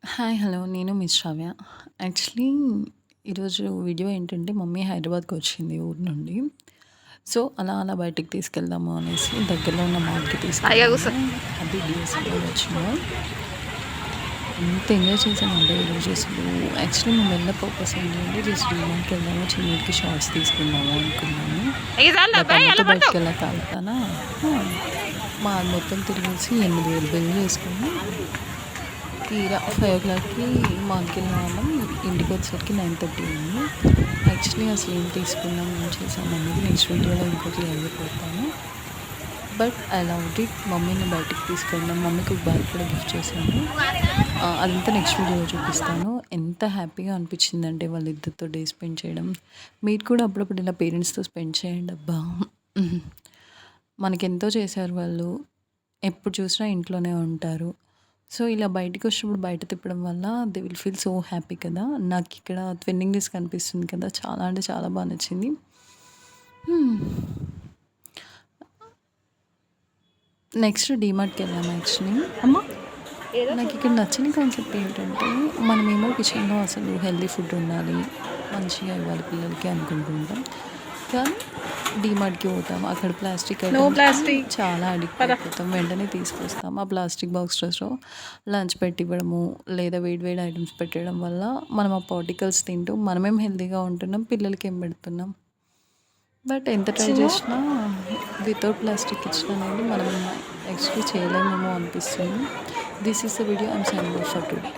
Hi. Hello. నేను మీ శ్రావ్య. Actually ఈరోజు video ఏంటంటే మమ్మీ హైదరాబాద్‌కొచ్చింది ఊరు నుండి. సో, అలా బయటికి తీసుకెళ్దాము అనేసి దగ్గరలో ఉన్న మాల్‌కి హాయిగా కూర్చో. తీసుకెళ్ళాము. అది డీఎస్‌లో వచ్చినాము. ఎంత ఎంజాయ్ చేసామంటే ఈరోజు అసలు యాక్చువల్లీ మేము వెళ్ళిన పర్పస్ ఏంటంటే జస్ట్ డీమార్ట్‌కి వెళ్దాము, చిన్నోడికి షార్ట్స్ తీసుకుందాము అనుకున్నాము. బట్ అమ్మతో బయటికెళ్ళా తాగుతానా మాల్ మొత్తం తిరిగేసి 8,000 బిల్ చేసుకొని తీరా 5:00కి మాల్‌కెళ్ళిన వాళ్ళం. ఇంటికొచ్చేసరికి 9:30 అయింది. యాక్చువల్లీ అసలు ఏం తీసుకున్నాం, ఏం చేసాం అనేది నెక్స్ట్ వీడియోలో ఇంకా క్లియర్‌గా పెడతాను. But I loved it. మమ్మీని బయటికి తీసుకెళ్ళడం, మమ్మీకి ఒక బ్యాగ్ కూడా గిఫ్ట్ చేశాను. అదంతా నెక్స్ట్ వీడియోలో చూపిస్తాను. ఎంత హ్యాపీగా అనిపించిందంటే వాళ్ళిద్దరితో డే స్పెండ్ చేయడం. మీరు కూడా అప్పుడప్పుడు ఇలా పేరెంట్స్‌తో స్పెండ్ చేయండి అబ్బా! మనకెంతో చేశారు వాళ్ళు. ఎప్పుడు చూసినా ఇంట్లోనే ఉంటారు. సో, ఇలా బయటికొచ్చినప్పుడు బయట తిప్పడం వల్ల they will feel so happy కదా! నాకిక్కడ ట్విన్నింగ్ డేస్ కనిపిస్తుంది కదా! చాలా అంటే చాలా బా నచ్చింది. హ్మ్. నెక్స్ట్ డీమార్ట్‌కెళ్ళాము యాక్చువల్లీ. నాకిక్కడ నచ్చిన కాన్సెప్ట్ ఏంటంటే, మనమేమో కిచెన్‌లో అసలు హెల్తీ ఫుడ్ ఉండాలి, మంచిగా ఇవ్వాలి పిల్లలకి అనుకుంటూ ఉంటాం. కానీ డీమార్ట్‌కి పోతాం. అక్కడ ప్లాస్టిక్ ఐటెమ్స్‌కి చాలా అడిక్ట్ అయిపోతాం. వెంటనే తీసుకొస్తాం. ఆ ప్లాస్టిక్ బాక్సెస్‌లో లంచ్ పెట్టివ్వడము, లేదా వేడి వేడి ఐటెమ్స్ పెట్టడం వల్ల మనం ఆ పార్టికల్స్ తింటూ మనమేం హెల్తీగా ఉంటున్నాం, పిల్లలకేం పెడుతున్నాం. బట్ ఎంత ట్రై చేసినా వితౌట్ ప్లాస్టిక్ కిచెన్ అనేది మనం యాక్చువల్లీ చేయలేమేమో అనిపిస్తుంది. This is the video. I'm signing off for today.